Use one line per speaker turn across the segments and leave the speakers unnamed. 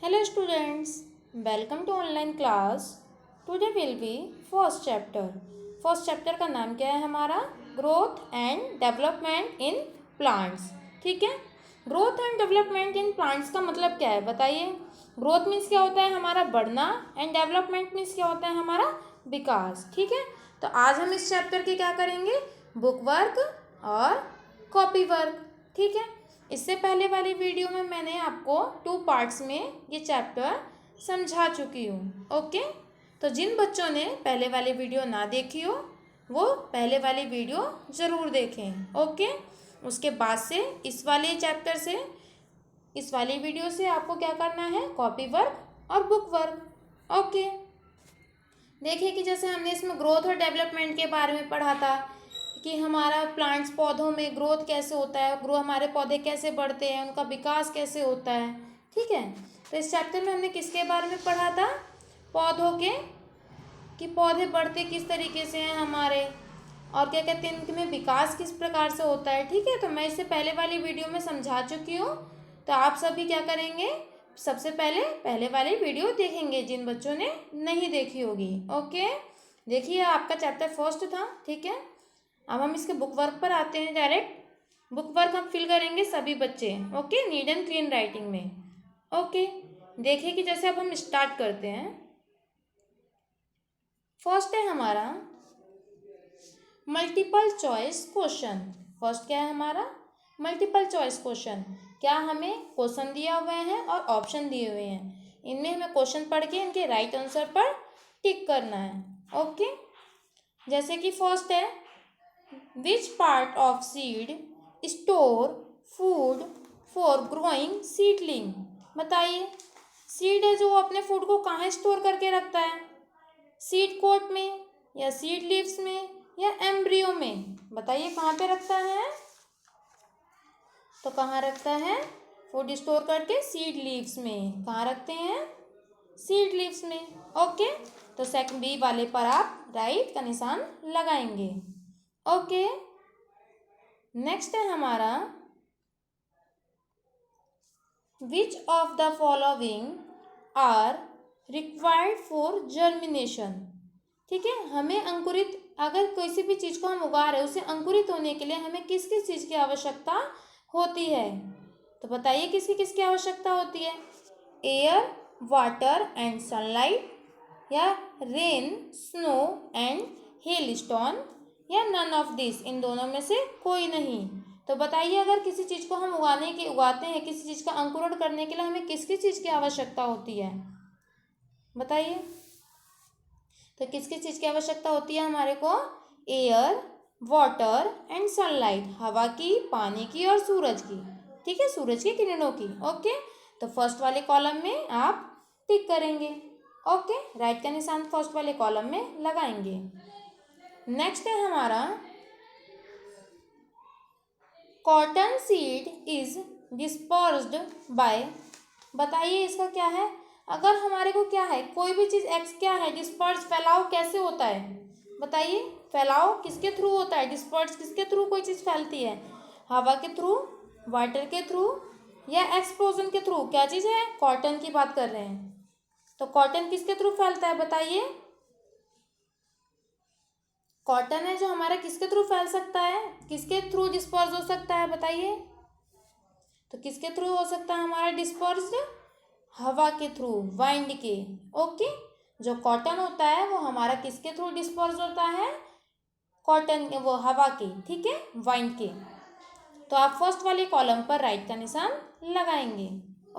Hello students, welcome to online class. Today will be first chapter. First chapter का नाम क्या है हमारा? Growth and development in plants. ठीक है. Growth and development in plants का मतलब क्या है बताइए. ग्रोथ मीन्स क्या होता है हमारा बढ़ना एंड डेवलपमेंट मीन्स क्या होता है हमारा विकास. ठीक है. तो आज हम इस चैप्टर के क्या करेंगे? बुक वर्क और कॉपी वर्क. ठीक है. इससे पहले वाली वीडियो में मैंने आपको 2 पार्ट्स में ये चैप्टर समझा चुकी हूँ. ओके. तो जिन बच्चों ने पहले वाली वीडियो ना देखी हो वो पहले वाली वीडियो ज़रूर देखें. ओके. उसके बाद से इस वाले चैप्टर से इस वाली वीडियो से आपको क्या करना है? कॉपी वर्क और बुक वर्क. ओके. देखिए कि जैसे हमने इसमें ग्रोथ और डेवलपमेंट के बारे में पढ़ा था कि हमारा प्लांट्स पौधों में ग्रोथ कैसे होता है, हमारे पौधे कैसे बढ़ते हैं, उनका विकास कैसे होता है. ठीक है. तो इस चैप्टर में हमने किसके बारे में पढ़ा था? पौधों के, कि पौधे बढ़ते किस तरीके से हैं हमारे और क्या कहते हैं इनमें विकास किस प्रकार से होता है. ठीक है. तो मैं इससे पहले वाली वीडियो में समझा चुकी हूँ. तो आप सभी क्या करेंगे? सबसे पहले वाली वीडियो देखेंगे जिन बच्चों ने नहीं देखी होगी. ओके. देखिए आपका चैप्टर फर्स्ट था. ठीक है. अब हम इसके बुक वर्क पर आते हैं. डायरेक्ट बुक वर्क हम फिल करेंगे सभी बच्चे. Okay. Need and clean writing में. ओके. देखिए कि जैसे अब हम स्टार्ट करते हैं. फर्स्ट है हमारा मल्टीपल चॉइस क्वेश्चन. फर्स्ट क्या है हमारा? Multiple choice question. क्या हमें क्वेश्चन दिया हुए हैं और ऑप्शन दिए हुए हैं. इनमें हमें क्वेश्चन पढ़ के इनके राइट आंसर पर टिक करना है. ओके. जैसे कि फर्स्ट है which part of seed store food for growing seedling. बताइए. सीड है जो अपने फूड को कहाँ स्टोर करके रखता है? सीड कोट में या सीड लीव्स में या एम्ब्रियो में. बताइए कहाँ पे रखता है? तो कहाँ रखता है फूड स्टोर करके? सीड लीव्स में. कहाँ रखते हैं? सीड लीव्स में. ओके. तो सेकंड बी वाले पर आप राइट का निशान लगाएंगे. ओके. नेक्स्ट है हमारा which of the following are required for germination. ठीक है. हमें अंकुरित, अगर किसी भी चीज़ को हम उगा रहे हैं उसे अंकुरित होने के लिए हमें किस किस चीज़ की आवश्यकता होती है. तो बताइए किसकी किसकी आवश्यकता होती है? एयर, वाटर एंड सनलाइट, या rain, snow and hell stone, या नन ऑफ दिस. इन दोनों में से कोई नहीं. तो बताइए अगर किसी चीज़ को हम उगाते हैं, किसी चीज़ का अंकुरण करने के लिए हमें किस किस चीज़ की आवश्यकता होती है? बताइए. तो किस किस चीज़ की आवश्यकता होती है हमारे को? Air, water and sunlight. हवा की, पानी की और सूरज की. ठीक है. सूरज की किरणों की. ओके. तो फर्स्ट वाले कॉलम में आप टिक करेंगे. ओके. राइट का निशान फर्स्ट वाले कॉलम में लगाएंगे. नेक्स्ट है हमारा cotton seed is dispersed by. बताइए इसका क्या है? अगर हमारे को क्या है, कोई भी चीज़ एक्स क्या है, डिस्पर्स फैलाव कैसे होता है? बताइए. फैलाव किसके थ्रू होता है? डिस्पर्स किसके थ्रू कोई चीज़ फैलती है? हवा के थ्रू, वाटर के थ्रू, या एक्सप्लोजन के थ्रू. क्या चीज़ है? कॉटन की बात कर रहे हैं. तो कॉटन किसके थ्रू फैलता है? बताइए. कॉटन है जो हमारा किसके थ्रू फैल सकता है, किसके थ्रू डिस्पर्स हो सकता है? बताइए. तो किसके थ्रू हो सकता है हमारा डिस्पर्स्ड? हवा के थ्रू, वाइंड के. ओके. जो कॉटन होता है वो हमारा किसके थ्रू डिस्पर्स होता है? कॉटन, वो हवा के. ठीक है. वाइंड के. तो आप फर्स्ट वाले कॉलम पर राइट का निशान लगाएंगे.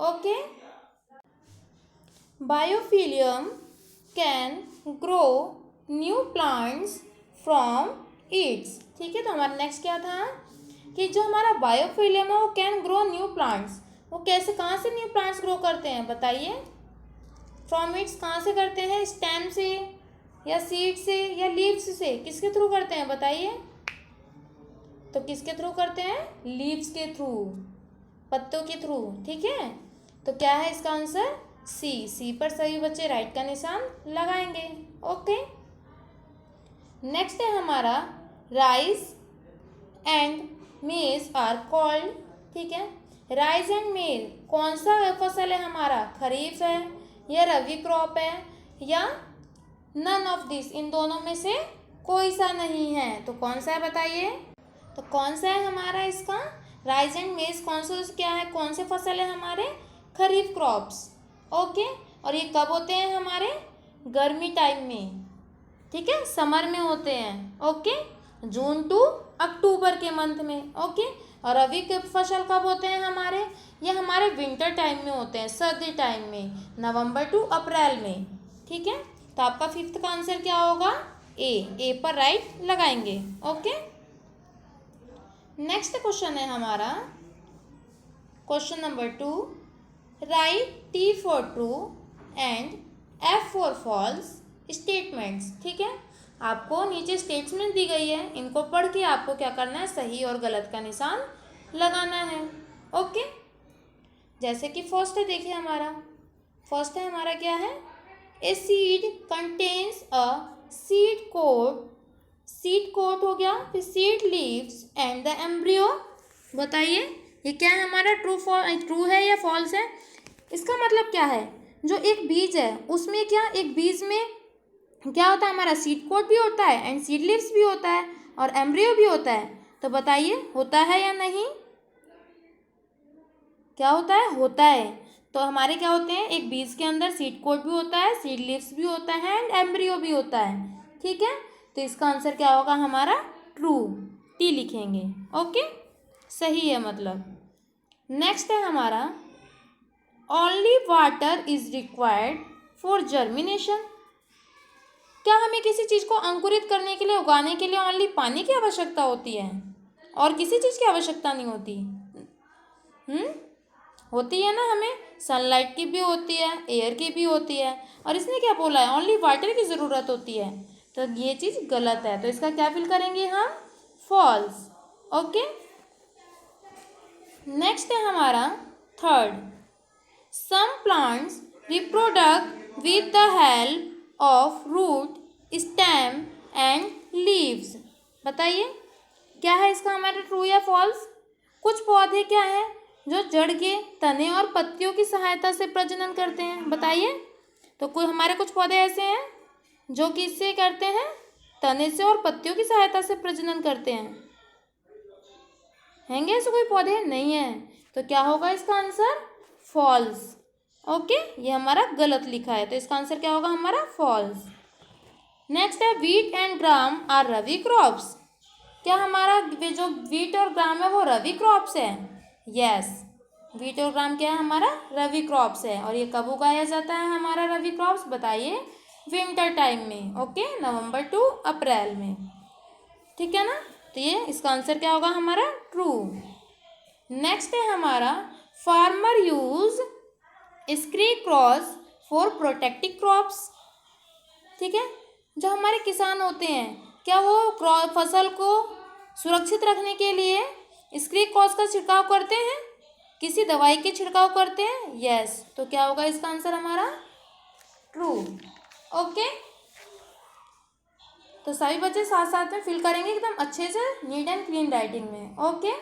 Okay. Bryophyllum can grow new plants from its. ठीक है. तो हमारा नेक्स्ट क्या था कि जो हमारा बायोफिलियम है वो कैन ग्रो न्यू प्लांट्स. वो कैसे, कहाँ से न्यू प्लांट्स ग्रो करते हैं? बताइए. फ्रॉम इट्स कहाँ से करते हैं? स्टेम से या सीड से या लीव्स से. किसके थ्रू करते हैं? बताइए. तो किसके थ्रू करते हैं? लीव्स के थ्रू, पत्तों के थ्रू. ठीक है. तो क्या है इसका आंसर? सी. सी पर सभी बच्चे राइट का निशान लगाएंगे. ओके. नेक्स्ट है हमारा rice and maize are called. ठीक है. राइस एंड मेल कौन सा फसल है हमारा, खरीफ है या रबी क्रॉप है या नन ऑफ दिस, इन दोनों में से कोई सा नहीं है, तो कौन सा है बताइए। तो कौन सा है हमारा इसका, राइस एंड मेज कौन सा क्या है, कौन से फसल है हमारे, खरीफ क्रॉप्स। ओके, और ये कब होते हैं हमारे, गर्मी टाइम में, ठीक है, समर में होते हैं। ओके, जून टू अक्टूबर के मंथ में। ओके, और रबी के फसल कब होते हैं हमारे, ये हमारे विंटर टाइम में होते हैं, सर्दी टाइम में, नवंबर टू अप्रैल में। ठीक है, तो आपका फिफ्थ का आंसर क्या होगा, ए पर राइट लगाएंगे। ओके, नेक्स्ट क्वेश्चन है हमारा question number 2, write T for true and F for false statements. ठीक है, आपको नीचे स्टेटमेंट दी गई है, इनको पढ़ के आपको क्या करना है, सही और गलत का निशान लगाना है। ओके, जैसे कि फर्स्ट है, देखिए हमारा फर्स्ट है हमारा क्या है, a seed contains a seed coat, seed coat हो गया, फिर seed leaves and the embryo. बताइए ये क्या है हमारा, ट्रू है या फॉल्स है। इसका मतलब क्या है, जो एक बीज है उसमें क्या, एक बीज में क्या होता है हमारा, सीड कोट भी होता है एंड सीड लीव्स भी होता है और एम्ब्रियो भी होता है। तो बताइए होता है या नहीं, क्या होता है, होता है। तो हमारे क्या होते हैं, एक बीज के अंदर सीड कोट भी होता है, सीड लीव्स भी होता है एंड एम्ब्रियो भी होता है। ठीक है, तो इसका आंसर क्या होगा हमारा, ट्रू, टी लिखेंगे। ओके, सही है मतलब। नेक्स्ट है हमारा, only water is required for germination. क्या हमें किसी चीज़ को अंकुरित करने के लिए, उगाने के लिए ओनली पानी की आवश्यकता होती है और किसी चीज़ की आवश्यकता नहीं होती। होती है ना, हमें सनलाइट की भी होती है, एयर की भी होती है, और इसने क्या बोला है, ओनली वाटर की ज़रूरत होती है। तो ये चीज़ गलत है, तो इसका क्या फिल करेंगे हम, फॉल्स। ओके, नेक्स्ट है हमारा third, some plants reproduce with the help of root, stem and leaves. बताइए क्या है इसका हमारा, ट्रू या फॉल्स। कुछ पौधे क्या है जो जड़ के तने और पत्तियों की सहायता से प्रजनन करते हैं। बताइए, तो कोई हमारे कुछ पौधे ऐसे हैं जो किससे करते हैं, तने से और पत्तियों की सहायता से प्रजनन करते हैं, हैंगे ऐसे कोई पौधे, नहीं है। तो क्या होगा इसका आंसर, फॉल्स। ओके, ये हमारा गलत लिखा है, तो इसका आंसर क्या होगा हमारा, फॉल्स। नेक्स्ट है, wheat and gram are rabi crops. क्या हमारा जो व्हीट और ग्राम है वो रबी क्रॉप्स है। यस, व्हीट और ग्राम क्या है हमारा, रबी क्रॉप्स है। और ये कब उगाया जाता है हमारा रबी क्रॉप्स, बताइए, विंटर टाइम में। ओके, नवंबर टू अप्रैल में। ठीक है ना, तो ये इसका आंसर क्या होगा हमारा, ट्रू। नेक्स्ट है हमारा, farmer use scarecrows for protective crops. ठीक है, जो हमारे किसान होते हैं क्या वो फसल को सुरक्षित रखने के लिए स्क्री क्रॉस का छिड़काव करते हैं, किसी दवाई के छिड़काव करते हैं। यस, तो क्या होगा इसका आंसर हमारा, ट्रू। ओके, तो सभी बच्चे साथ साथ में फिल करेंगे एकदम अच्छे से, नीट एंड क्लीन राइटिंग में। ओके,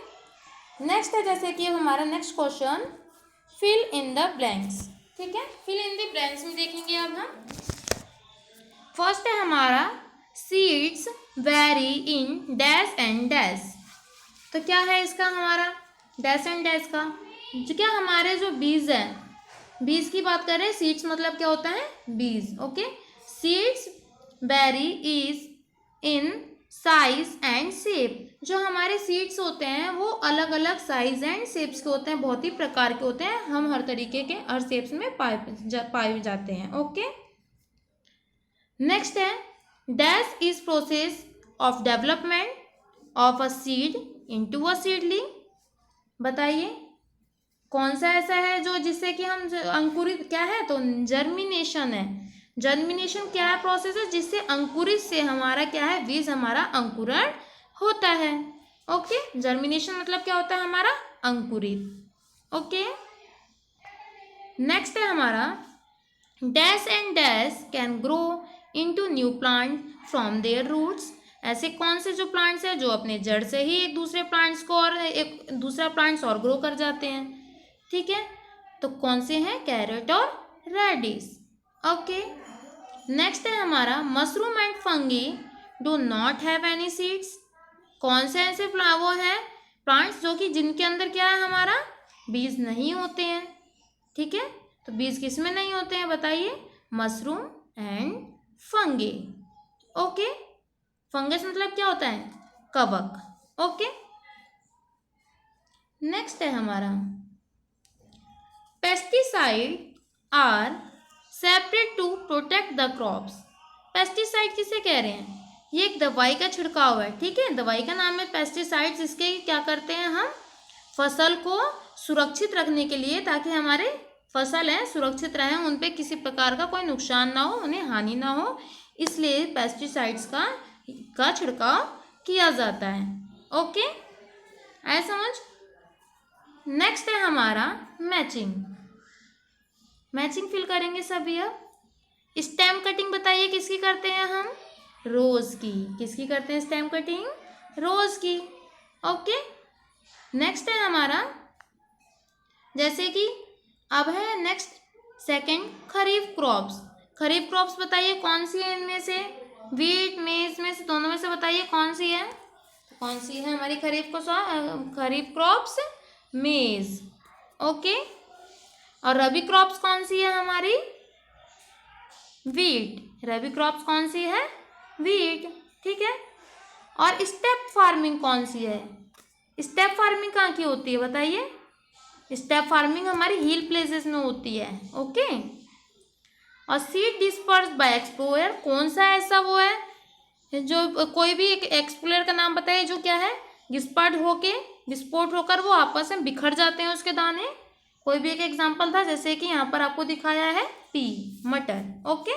नेक्स्ट है जैसे कि हमारा next question, fill in the blanks. ठीक है, फिल इन द ब्लैंक्स में देखेंगे अब हम। फर्स्ट है हमारा, seeds very in dash and dash. तो क्या है इसका हमारा, डैश एंड डैश का, जो क्या हमारे जो बीज हैं, बीज की बात कर रहे हैं, सीड्स मतलब क्या होता है, बीज। Okay, seeds very is in size and shape. जो हमारे सीड्स होते हैं वो अलग अलग साइज एंड शेप्स के होते हैं, बहुत ही प्रकार के होते हैं, हम हर तरीके के हर शेप्स में पाए जाते हैं। ओके, नेक्स्ट है, dash is process of development of a seed into a seedling. बताइए कौन सा ऐसा है जो जिससे कि हम अंकुरित, क्या है, तो जर्मिनेशन है। जर्मिनेशन क्या है, प्रोसेस है जिससे अंकुरित से हमारा क्या है, बीज हमारा अंकुरण होता है। ओके, जर्मिनेशन मतलब क्या होता है हमारा, अंकुरित। ओके, नेक्स्ट है हमारा, dash and dash can grow into new plant from their roots. ऐसे कौन से जो प्लांट्स हैं जो अपने जड़ से ही एक दूसरे प्लांट्स को और एक दूसरा प्लांट्स और ग्रो कर जाते हैं। ठीक है, तो कौन से हैं? कैरेट और रेडिश। ओके, नेक्स्ट है हमारा mushroom and fungi do not have any seeds. कौन से ऐसे वो हैं प्लांट्स जो कि जिनके अंदर क्या है हमारा? बीज नहीं होते हैं। ठीक है, तो बीज किस में नहीं होते हैं बताइए? Mushroom and fungi. Okay, fungus मतलब क्या होता है? कवक। ओके, नेक्स्ट है हमारा pesticide are separate to protect the crops. Pesticide किसे कह रहे हैं? ये एक दवाई का छिड़काव है। ठीक है, दवाई का नाम है पेस्टिसाइड्स। इसके क्या करते हैं हम? फसल को सुरक्षित रखने के लिए, ताकि हमारे फसल हैं सुरक्षित रहें, उन पे किसी प्रकार का कोई नुकसान ना हो, उन्हें हानि ना हो, इसलिए पेस्टिसाइड्स का छिड़काव किया जाता है। ओके, आए समझ? नेक्स्ट है हमारा मैचिंग। मैचिंग फिल करेंगे सभी। अब स्टेम कटिंग बताइए किसकी करते हैं हम? रोज की। किसकी करते हैं स्टेम कटिंग? रोज की। ओके, नेक्स्ट है हमारा, जैसे कि अब है नेक्स्ट सेकंड खरीफ क्रॉप्स। खरीफ क्रॉप्स बताइए कौन सी है इनमें से? वीट, मेज में से, दोनों में से बताइए कौन सी है? कौन सी है हमारी खरीफ क्रॉप्स? मेज। ओके, और रबी क्रॉप्स कौन सी है हमारी? वीट। रबी क्रॉप्स कौन सी है? वीट। ठीक है, और स्टेप फार्मिंग कौन सी है? स्टेप फार्मिंग कहाँ की होती है बताइए? स्टेप फार्मिंग हमारी हिल प्लेसेस में होती है। ओके, और सीड डिस्पर्स बाय एक्सप्लोयर कौन सा ऐसा वो है जो कोई भी एक एक्सप्लोयर का नाम बताइए जो क्या है? विस्फोट होकर वो आपस में बिखर जाते हैं उसके दाने। कोई भी एक एग्जांपल था, जैसे कि यहाँ पर आपको दिखाया है मटर। ओके,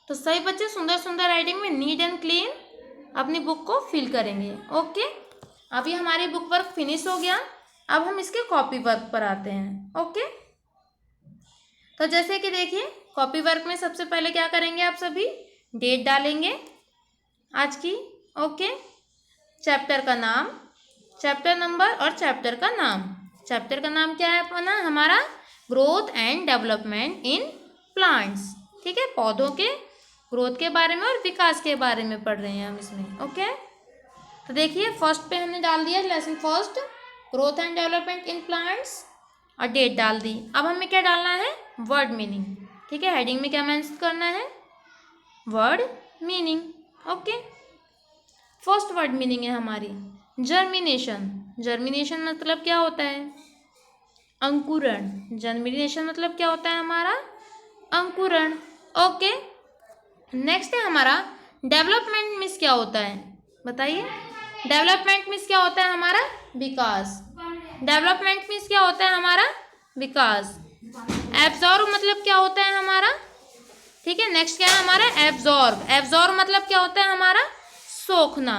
तो सही बच्चे सुंदर सुंदर राइटिंग में नीट एंड क्लीन अपनी बुक को फिल करेंगे। ओके, अभी हमारी बुक वर्क फिनिश हो गया। अब हम इसके कॉपी वर्क पर आते हैं। ओके, तो जैसे कि देखिए कॉपी वर्क में सबसे पहले क्या करेंगे आप सभी? डेट डालेंगे आज की। ओके, चैप्टर का नाम, चैप्टर नंबर और चैप्टर का नाम। चैप्टर का नाम क्या है अपना? हमारा growth and development in plants. ठीक है, पौधों के ग्रोथ के बारे में और विकास के बारे में पढ़ रहे हैं हम इसमें। ओके, तो देखिए फर्स्ट पे हमने डाल दिया lesson first growth and development in plants और डेट डाल दी। अब हमें क्या डालना है? Word meaning. ठीक है, हेडिंग में क्या मेंशन करना है? Word meaning. Okay, first word meaning है हमारी जर्मिनेशन। जर्मिनेशन मतलब क्या होता है? अंकुरण। जर्मिनेशन मतलब क्या होता है हमारा? अंकुरण। ओके, नेक्स्ट है हमारा डेवलपमेंट मीन्स क्या होता है बताइए? डेवलपमेंट मीन्स क्या होता है हमारा? विकास। डेवलपमेंट मीन्स क्या होता है हमारा? विकास। एब्जॉर्ब मतलब क्या होता है हमारा? ठीक है, नेक्स्ट क्या है हमारा? एब्जॉर्ब। एब्जॉर्ब मतलब क्या होता है हमारा? सोखना।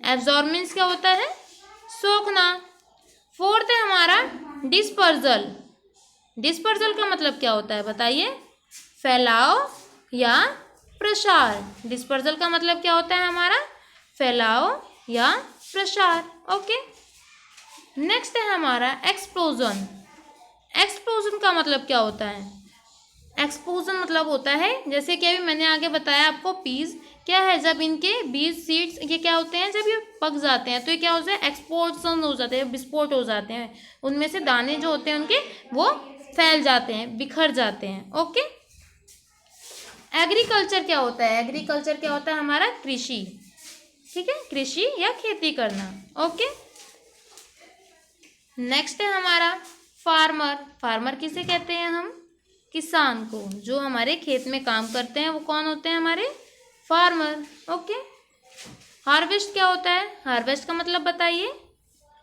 एब्जॉर्ब मीन्स क्या होता है? सोखना। फोर्थ है हमारा डिस्पर्जल। डिस्पर्जल का मतलब क्या होता है बताइए? फैलाव या प्रसार। डिस्पर्जल का मतलब क्या होता है हमारा? फैलाव या प्रसार। ओके, नेक्स्ट है हमारा एक्सप्लोजन। एक्सप्लोजन का मतलब क्या होता है? एक्सप्लोजन मतलब होता है, जैसे कि अभी मैंने आगे बताया आपको, पीस क्या है? जब इनके बीज सीड्स ये क्या होते हैं? जब ये पक जाते हैं तो ये क्या होता है? एक्सप्लोजन हो जाते हैं, विस्फोट हो जाते हैं। उनमें से दाने जो होते हैं उनके वो फैल जाते हैं, बिखर जाते हैं। ओके, एग्रीकल्चर क्या होता है? एग्रीकल्चर क्या होता है हमारा? कृषि। ठीक है, कृषि या खेती करना। ओके, नेक्स्ट है हमारा फार्मर। फार्मर किसे कहते हैं हम? किसान को। जो हमारे खेत में काम करते हैं वो कौन होते हैं? हमारे फार्मर। ओके, हार्वेस्ट क्या होता है? हार्वेस्ट का मतलब बताइए?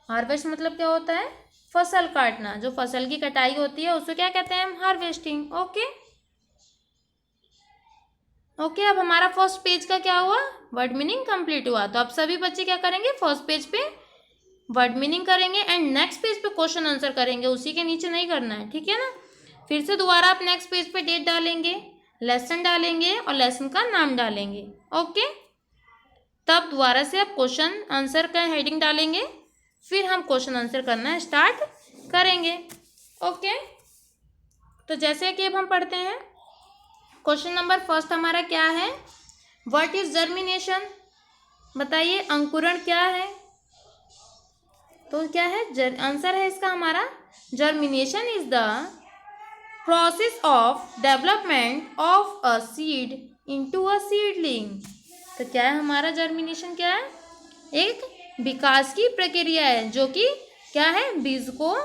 हार्वेस्ट मतलब क्या होता है? फसल काटना। जो फसल की कटाई होती है उसको क्या कहते हैं हम? हार्वेस्टिंग। ओके ओके, अब हमारा फर्स्ट पेज का क्या हुआ? वर्ड मीनिंग कंप्लीट हुआ। तो अब सभी बच्चे क्या करेंगे? फर्स्ट पेज पे वर्ड मीनिंग करेंगे एंड नेक्स्ट पेज पे क्वेश्चन आंसर करेंगे। उसी के नीचे नहीं करना है, ठीक है ना? फिर से दोबारा आप नेक्स्ट पेज पे डेट डालेंगे, लेसन डालेंगे और लेसन का नाम डालेंगे। ओके, तब दोबारा से आप क्वेश्चन आंसर का हेडिंग डालेंगे फिर हम क्वेश्चन आंसर करना स्टार्ट करेंगे। ओके, तो जैसे कि अब हम पढ़ते हैं क्वेश्चन नंबर फर्स्ट हमारा क्या है, व्हाट इज जर्मिनेशन। बताइए अंकुरण क्या है। तो क्या है, आंसर है इसका हमारा germination is the process of development of a seed into a seedling. तो क्या है हमारा जर्मिनेशन, क्या है, एक विकास की प्रक्रिया है जो कि क्या है, बीज को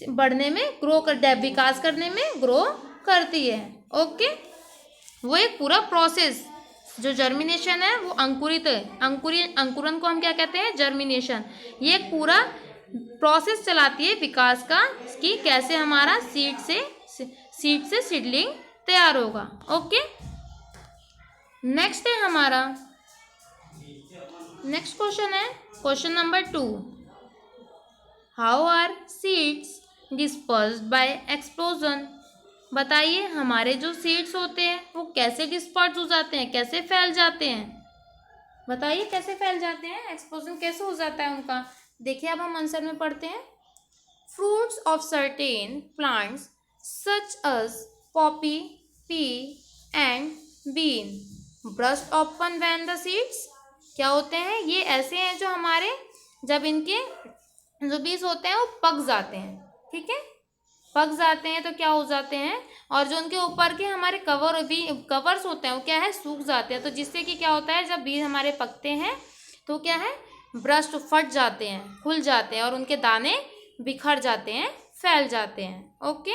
बढ़ने में ग्रो कर विकास करने में ग्रो करती है। ओके, वो एक पूरा प्रोसेस जो जर्मिनेशन है वो अंकुरित है, अंकुरन को हम क्या कहते हैं, जर्मिनेशन। ये एक पूरा प्रोसेस चलाती है विकास का कि कैसे हमारा सीड से सीडलिंग तैयार होगा। ओके, नेक्स्ट है हमारा, नेक्स्ट क्वेश्चन है question number 2, how are seeds dispersed by explosion. बताइए हमारे जो सीड्स होते हैं वो कैसे डिस्पर्स हो जाते हैं, कैसे फैल जाते हैं। बताइए कैसे फैल जाते हैं, एक्सप्लोजन कैसे हो जाता है उनका। देखिए अब हम आंसर में पढ़ते हैं, fruits of certain plants such as poppy, pea and bean burst open when the seeds. क्या होते हैं, ये ऐसे हैं जो हमारे जब इनके जो बीज होते हैं वो पक जाते हैं, ठीक है, पक जाते हैं तो क्या हो जाते हैं, और जो उनके ऊपर के हमारे कवर्स होते हैं वो क्या है, सूख जाते हैं। तो जिससे कि क्या होता है, जब बीज हमारे पकते हैं तो क्या है, ब्रस्ट फट जाते हैं, खुल जाते हैं और उनके दाने बिखर जाते हैं, फैल जाते हैं। ओके,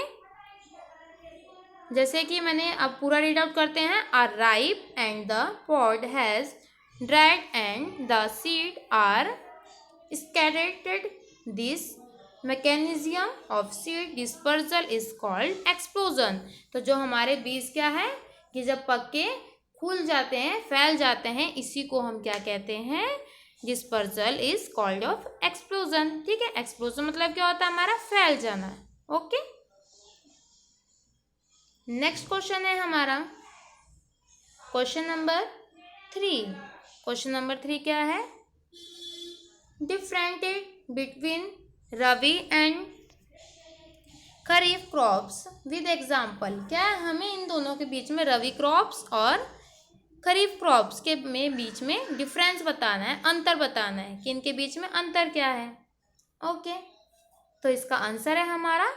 जैसे कि मैंने अब पूरा रीड आउट करते हैं, are ripe and the pod has dried and the seed are scattered. This mechanism of seed dispersal is called explosion. तो जो हमारे बीज क्या है कि जब पक के खुल जाते हैं, फैल जाते हैं, इसी को हम क्या कहते हैं, dispersal is called off explosion. ठीक है, एक्सप्लोजन मतलब क्या होता है, हमारा फैल जाना। ओके, नेक्स्ट क्वेश्चन है हमारा क्वेश्चन नंबर 3। क्वेश्चन नंबर 3 क्या है, differentiate between rabi and kharif crops with example. क्या है, हमें इन दोनों के बीच में रबी क्रॉप्स और खरीफ क्रॉप्स के बीच में डिफरेंस बताना है, अंतर बताना है कि इनके बीच में अंतर क्या है। ओके, तो इसका आंसर है हमारा,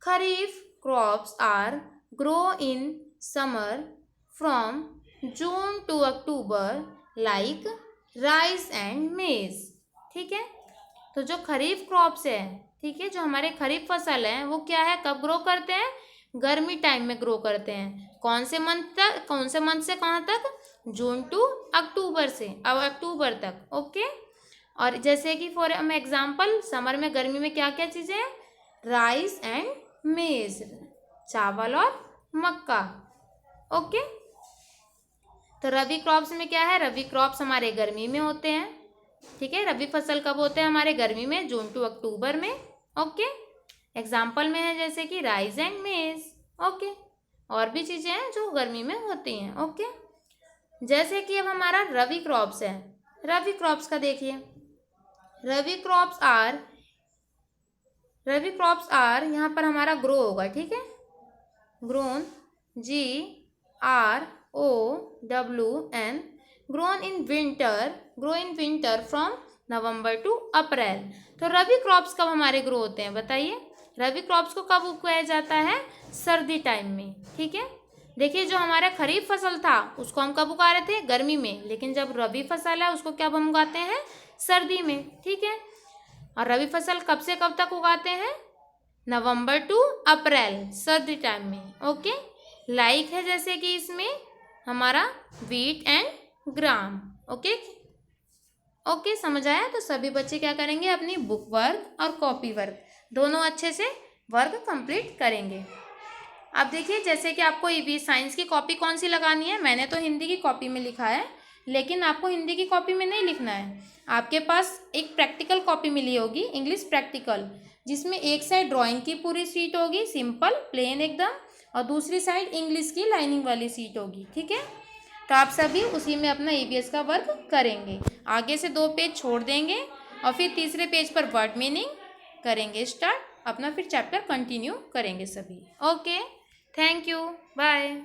kharif crops are grow in summer from June to October like rice and maize. ठीक है, तो जो खरीफ क्रॉप्स है, ठीक है, जो हमारे खरीफ फसल है वो क्या है, कब ग्रो करते हैं, गर्मी टाइम में ग्रो करते हैं। कौन से मंथ तक, कौन से मंथ से कहाँ तक, जून टू अक्टूबर से अब अक्टूबर तक। ओके, और जैसे कि फॉर एग्जांपल समर में, गर्मी में क्या क्या चीज़ें हैं, राइस एंड मेज, चावल और मक्का। ओके, तो रबी क्रॉप्स में क्या है, रबी क्रॉप्स हमारे गर्मी में होते हैं। ठीक है, रबी फसल कब होते हैं हमारे, गर्मी में, जून टू अक्टूबर में। ओके, एग्जाम्पल में है जैसे कि राइस एंड मेज। ओके, और भी चीज़ें हैं जो गर्मी में होती हैं। ओके, जैसे कि अब हमारा रबी क्रॉप्स है, रबी क्रॉप्स का देखिए, रबी क्रॉप्स आर यहाँ पर हमारा ग्रो होगा। ठीक है, grown, GROWN, grown in winter, grow in winter from November to April. तो रबी क्रॉप्स कब हमारे ग्रो होते हैं, बताइए, रबी क्रॉप्स को कब उगाया जाता है, सर्दी टाइम में। ठीक है, देखिए जो हमारा खरीफ फसल था उसको हम कब उगा रहे थे, गर्मी में, लेकिन जब रबी फसल है उसको कब हम उगाते हैं, सर्दी में। ठीक है, और रबी फसल कब से कब तक उगाते हैं, नवंबर टू अप्रैल, सर्दी टाइम में। ओके, लाइक है जैसे कि इसमें हमारा wheat and gram. Okay, okay, समझ आया। तो सभी बच्चे क्या करेंगे, अपनी बुक वर्क और कॉपी वर्क दोनों अच्छे से वर्क कंप्लीट करेंगे। अब देखिए जैसे कि आपको ईवीएस साइंस की कॉपी कौन सी लगानी है, मैंने तो हिंदी की कॉपी में लिखा है, लेकिन आपको हिंदी की कॉपी में नहीं लिखना है। आपके पास एक प्रैक्टिकल कॉपी मिली होगी, इंग्लिश प्रैक्टिकल, जिसमें एक साइड ड्राइंग की पूरी शीट होगी, सिंपल प्लेन एकदम, और दूसरी साइड इंग्लिश की लाइनिंग वाली शीट होगी। ठीक है, तो आप सभी उसी में अपना ईवीएस का वर्क करेंगे। आगे से 2 पेज छोड़ देंगे और फिर तीसरे पेज पर वर्ड मीनिंग करेंगे स्टार्ट, अपना फिर चैप्टर कंटिन्यू करेंगे सभी। Okay, thank you, bye.